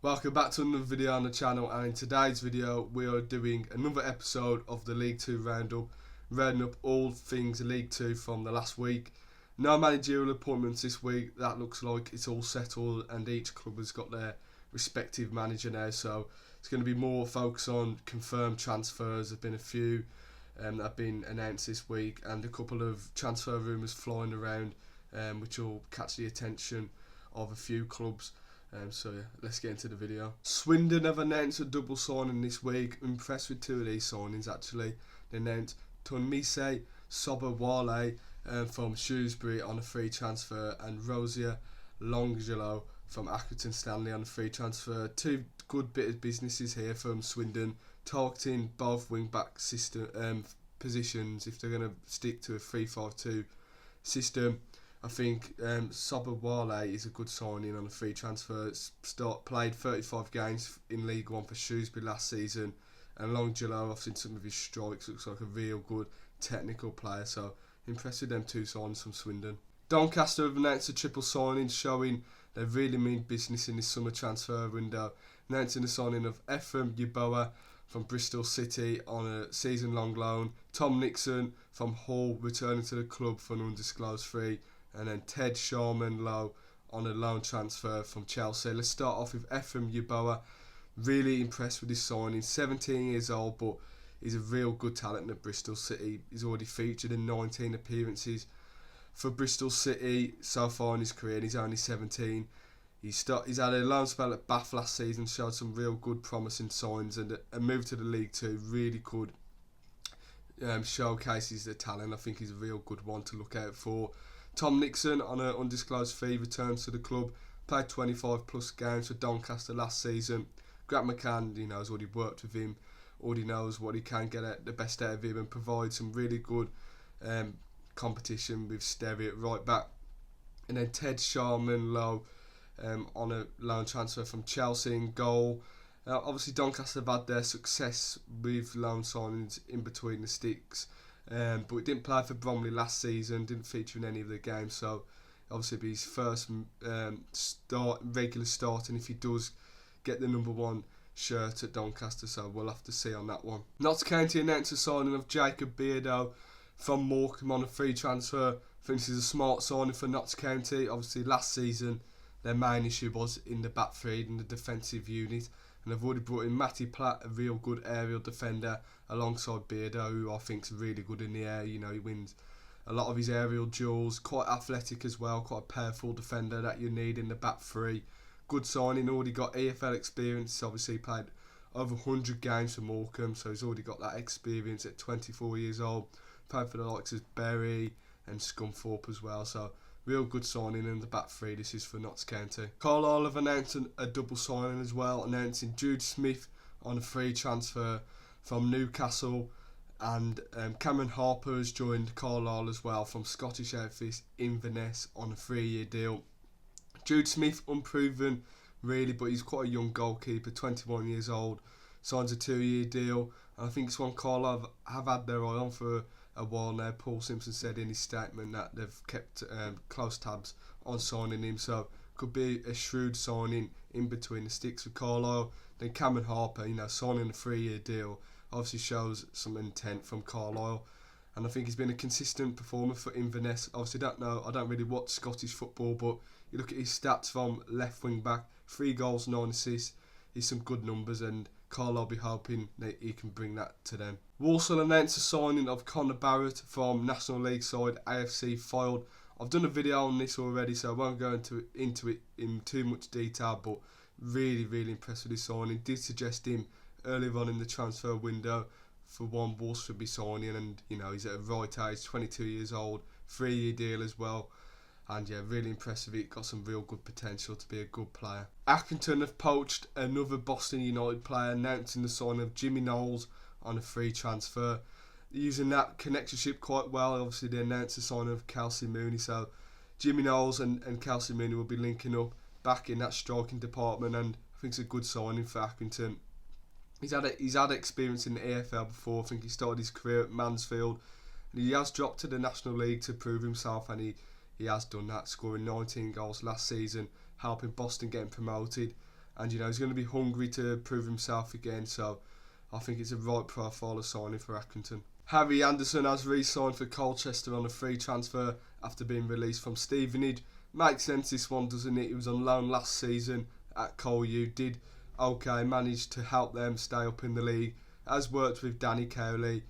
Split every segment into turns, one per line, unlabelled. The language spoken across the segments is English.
Welcome back to another video on the channel, and in today's video we are doing another episode of the League 2 Roundup, rounding up all things League 2 from the last week. No managerial appointments this week. That looks like it's all settled and each club has got their respective manager now, so it's going to be more focus on confirmed transfers. There have been a few that have been announced this week and a couple of transfer rumours flying around which will catch the attention of a few clubs. So yeah, let's get into the video. Swindon have announced a double signing this week. I'm impressed with two of these signings actually. They announced Tonmise Sobowale from Shrewsbury on a free transfer and Rosia Longelo from Accrington Stanley on a free transfer. Two good bit of businesses here from Swindon, targeting both wing-back system positions if they're going to stick to a 3-5-2 system. I think Sobowale is a good signing on a free transfer. Played 35 games in League 1 for Shrewsbury last season, and Longelo, I've seen some of his strikes, looks like a real good technical player, so impressed with them two signings from Swindon. Doncaster have announced a triple signing showing they really mean business in this summer transfer window, announcing the signing of Ephraim Yeboah from Bristol City on a season-long loan, Tom Nixon from Hull returning to the club for an undisclosed fee, and then Ted Sharman Lowe on a loan transfer from Chelsea. Let's start off with Ephraim Yeboah. Really impressed with his signing. 17 years old, but he's a real good talent at Bristol City. He's already featured in 19 appearances for Bristol City so far in his career, and he's only 17. He's had a loan spell at Bath last season, showed some real good promising signs, and a move to the League 2 really could showcases the talent. I think he's a real good one to look out for. Tom Nixon on an undisclosed fee returns to the club, played 25 plus games for Doncaster last season. Grant McCann, has already worked with him, already knows what he can get at the best out of him, and provide some really good competition with Sterry at right back. And then Ted Sharman Lowe on a loan transfer from Chelsea in goal. Obviously Doncaster have had their success with loan signings in between the sticks. But he didn't play for Bromley last season, didn't feature in any of the games, so obviously it'll be his first regular start, and if he does get the number 1 shirt at Doncaster, so we'll have to see on that one. Notts County announced the signing of Jacob Beardo from Morecambe on a free transfer. I think this is a smart signing for Notts County. Obviously last season their main issue was in the back three and the defensive unit, and they've already brought in Matty Platt, a real good aerial defender, alongside Beardo, who I think is really good in the air. He wins a lot of his aerial duels, quite athletic as well, quite a powerful defender that you need in the back three. Good signing, already got EFL experience, obviously played over 100 games for Morecambe, so he's already got that experience at 24 years old. Played for the likes of Bury and Scunthorpe as well, so real good signing in the back three. This is for Notts County. Carlisle have announced a double signing as well, announcing Jude Smith on a free transfer from Newcastle, and Cameron Harper has joined Carlisle as well from Scottish outfit Inverness on a 3-year deal. Jude Smith, unproven really, but he's quite a young goalkeeper, 21 years old, signs a 2-year deal, and I think it's one Carlisle have had their eye on for a while now. Paul Simpson said in his statement that they've kept close tabs on signing him, so could be a shrewd signing in between the sticks for Carlisle. Then Cameron Harper, signing a 3-year deal, obviously shows some intent from Carlisle, and I think he's been a consistent performer for Inverness. Obviously I don't really watch Scottish football, but you look at his stats from left wing back, 3 goals, 9 assists, he's some good numbers, and Carlisle will be hoping that he can bring that to them. Walsall announced the signing of Connor Barrett from National League side AFC Fylde. I've done a video on this already, so I won't go into it in too much detail, but really impressed with his signing. Did suggest him earlier on in the transfer window for one Walsall should be signing, and he's at a right age, 22 years old, 3-year deal as well, and yeah, really impressive. It got some real good potential to be a good player. Accrington have poached another Boston United player, announcing the signing of Jimmy Knowles on a free transfer. Using that connectionship quite well. Obviously they announced the signing of Kelsey Mooney, so Jimmy Knowles and Kelsey Mooney will be linking up back in that striking department, and I think it's a good signing for Accrington. He's had experience in the AFL before. I think he started his career at Mansfield, and he has dropped to the National League to prove himself, and he has done that, scoring 19 goals last season, helping Boston getting promoted. and he's going to be hungry to prove himself again. So I think it's a right profile of signing for Accrington. Harry Anderson has re-signed for Colchester on a free transfer after being released from Stevenage. Makes sense, this one, doesn't it? He was on loan last season at Carlisle United, did okay, managed to help them stay up in the league. Has worked with Danny Cowley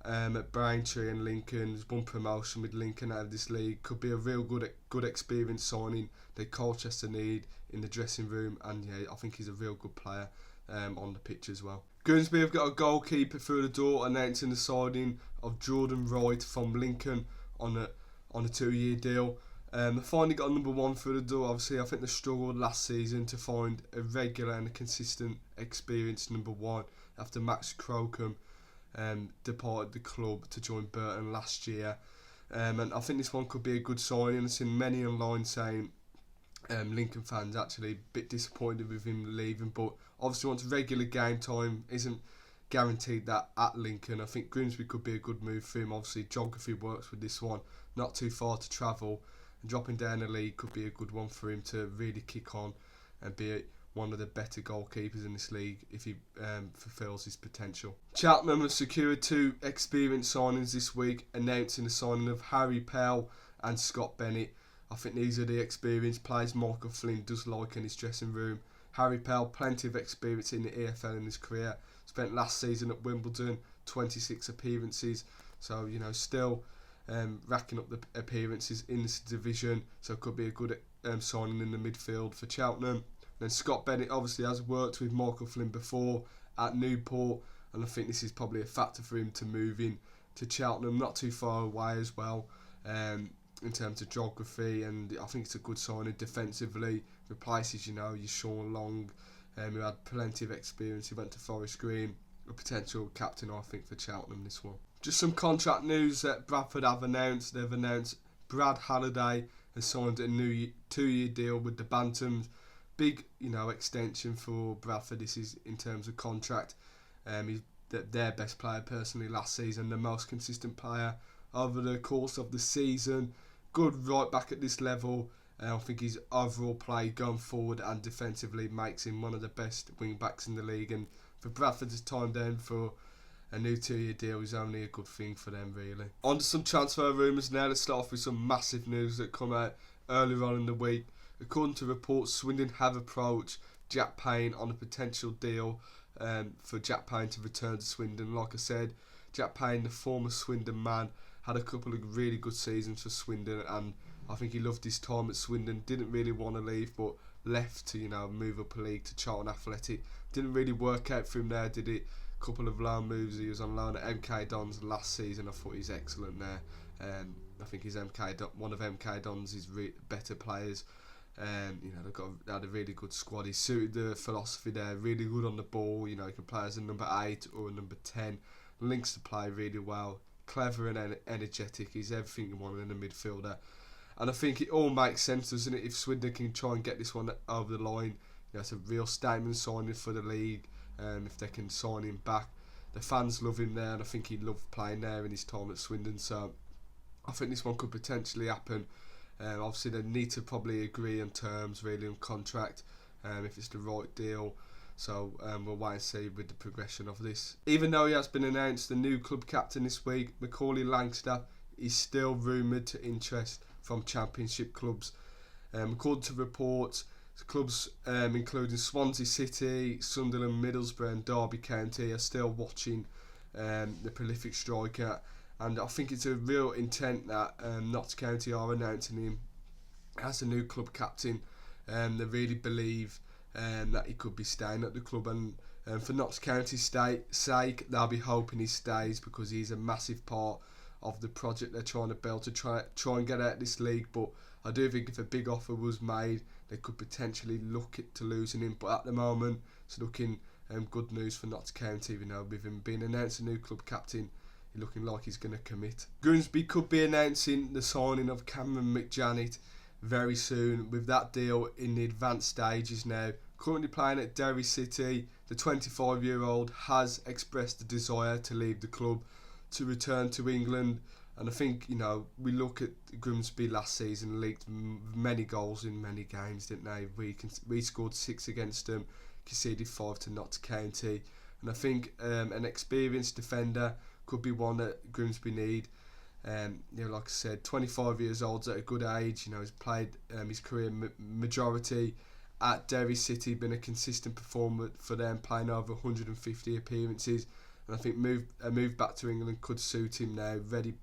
at Braintree and Lincoln. Has won promotion with Lincoln out of this league. Could be a real good experience signing that Colchester need in the dressing room, and I think he's a real good player on the pitch as well. Grimsby have got a goalkeeper through the door, announcing the signing of Jordan Wright from Lincoln on a 2-year deal. They finally got a number one through the door. Obviously, I think they struggled last season to find a regular and a consistent, experienced number one after Max Crocombe departed the club to join Burton last year. And I think this one could be a good signing. I've seen many online saying Lincoln fans actually a bit disappointed with him leaving, but obviously wants regular game time, isn't guaranteed that at Lincoln. I think Grimsby could be a good move for him. Obviously geography works with this one, not too far to travel, and dropping down the league could be a good one for him to really kick on and be one of the better goalkeepers in this league if he fulfills his potential. Cheltenham have secured 2 experienced signings this week, announcing the signing of Harry Pell and Scott Bennett. I think these are the experienced players Michael Flynn does like in his dressing room. Harry Pell, plenty of experience in the EFL in his career. Spent last season at Wimbledon, 26 appearances. So, still racking up the appearances in this division. So it could be a good signing in the midfield for Cheltenham. Then Scott Bennett obviously has worked with Michael Flynn before at Newport, and I think this is probably a factor for him to move in to Cheltenham, not too far away as well. In terms of geography, and I think it's a good signing defensively. Replaces, your Sean Long, who had plenty of experience. He went to Forest Green, a potential captain, I think, for Cheltenham this one. Just some contract news that Bradford have announced. They've announced Brad Halliday has signed a new 2-year deal with the Bantams. Big, extension for Bradford. This is in terms of contract. He's their best player personally last season, the most consistent player over the course of the season. Good right back at this level. I think his overall play going forward and defensively makes him one of the best wing backs in the league. And for Bradford's time down for a new 2-year deal is only a good thing for them, really. On to some transfer rumours now. Let's start off with some massive news that come out earlier on in the week. According to reports, Swindon have approached Jack Payne on a potential deal for Jack Payne to return to Swindon. Like I said, Jack Payne, the former Swindon man, had a couple of really good seasons for Swindon, and I think he loved his time at Swindon. Didn't really want to leave, but left to move up a league to Charlton Athletic. Didn't really work out for him there, did it? Couple of loan moves. He was on loan at MK Dons last season. I thought he's excellent there. I think he's one of MK Dons' better players. They had a really good squad. He suited the philosophy there. Really good on the ball. He can play as a number 8 or a number 10. Links to play really well. Clever and energetic. He's everything you want in a midfielder. And I think it all makes sense, doesn't it? If Swindon can try and get this one over the line, it's a real statement signing for the league. If they can sign him back, the fans love him there, and I think he loved playing there in his time at Swindon. So I think this one could potentially happen. Obviously, they need to probably agree on terms, really, on contract, if it's the right deal. So we'll wait and see with the progression of this. Even though he has been announced the new club captain this week, Macaulay Langstaff is still rumoured to interest from Championship clubs. According to reports, clubs including Swansea City, Sunderland, Middlesbrough and Derby County are still watching the prolific striker, and I think it's a real intent that Notts County are announcing him as the new club captain. They really believe that he could be staying at the club, and for Notts County's sake, they'll be hoping he stays because he's a massive part of the project they're trying to build to try and get out of this league. But I do think if a big offer was made, they could potentially look to losing him. But at the moment, it's looking good news for Notts County. With him being announced a new club captain, he's looking like he's going to commit. Grimsby could be announcing the signing of Cameron McJanet very soon, with that deal in the advanced stages now. Currently playing at Derry City, the 25-year-old has expressed the desire to leave the club to return to England. And I think, we look at Grimsby last season, leaked many goals in many games, didn't they? We scored 6 against them, conceded 5 to Notts County. And I think an experienced defender could be one that Grimsby need. Like I said, 25 years old at a good age. He's played his career majority at Derry City, been a consistent performer for them, playing over 150 appearances. And I think a move back to England could suit him now, ready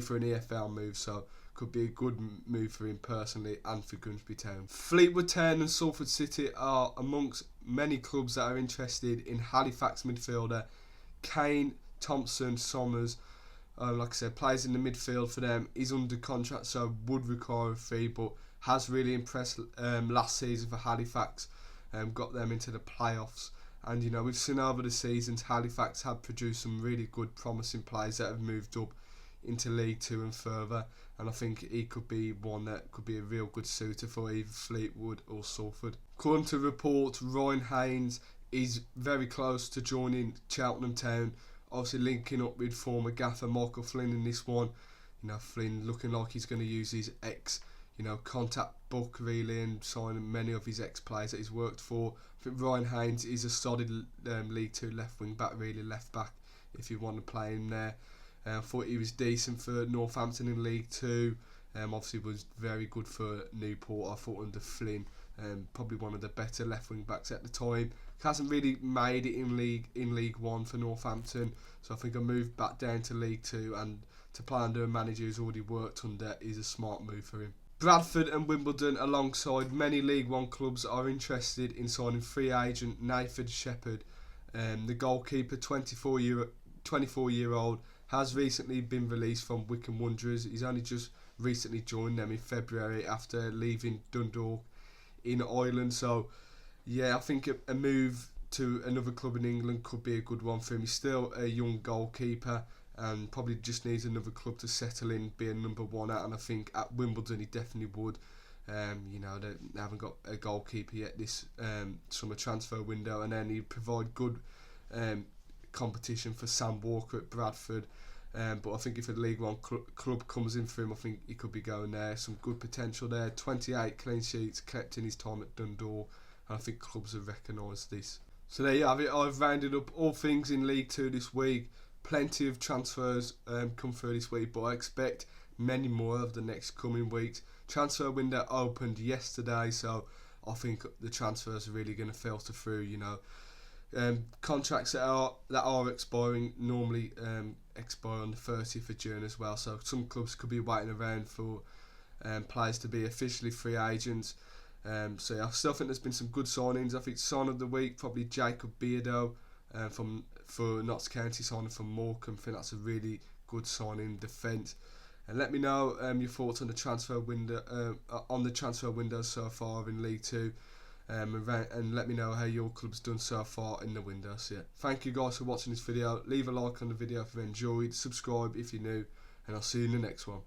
for an EFL move, so could be a good move for him personally and for Grimsby Town. Fleetwood Town and Salford City are amongst many clubs that are interested in Halifax midfielder Kane Thompson-Sommers. Like I said, plays in the midfield for them. He's under contract, so would require a fee, but has really impressed last season for Halifax. Got them into the playoffs. And, we've seen over the seasons Halifax have produced some really good, promising players that have moved up into League 2 and further. And I think he could be one that could be a real good suitor for either Fleetwood or Salford. According to reports, Ryan Haynes is very close to joining Cheltenham Town. Obviously linking up with former gaffer Michael Flynn in this one. Flynn looking like he's going to use his contact book really and sign many of his ex-players that he's worked for. I think Ryan Haynes is a solid League 2 left wing back, really left back if you want to play him there. I thought he was decent for Northampton in League 2. Obviously was very good for Newport, I thought, under Flynn. Probably one of the better left wing backs at the time. Hasn't really made it in League 1 for Northampton, so I think a move back down to League 2 and to play under a manager who's already worked under is a smart move for him. Bradford and Wimbledon, alongside many League 1 clubs, are interested in signing free agent Nathan Shepherd. The goalkeeper, 24-year-old, has recently been released from Wycombe Wanderers. He's only just recently joined them in February after leaving Dundalk in Ireland. So, yeah, I think a move to another club in England could be a good one for him. He's still a young goalkeeper and probably just needs another club to settle in, be a number one at. And I think at Wimbledon he definitely would. They haven't got a goalkeeper yet this summer transfer window, and then he'd provide good competition for Sam Walker at Bradford. But I think if a League 1 club comes in for him, I think he could be going there. Some good potential there. 28 clean sheets kept in his time at Dundalk, and I think clubs have recognised this. So there you have it. I've rounded up all things in League 2 this week. Plenty of transfers come through this week, but I expect many more of the next coming weeks. Transfer window opened yesterday, so I think the transfers are really going to filter through. Contracts that are expiring normally expire on the 30th of June as well, so some clubs could be waiting around for players to be officially free agents. So yeah, I still think there's been some good signings. I think sign of the week probably Jacob Beardo for Notts County, signing from Morecambe. I think that's a really good signing in defence. And let me know your thoughts on the transfer window so far in League 2. And let me know how your club's done so far in the window. So yeah, thank you guys for watching this video. Leave a like on the video if you enjoyed, subscribe if you're new, and I'll see you in the next one.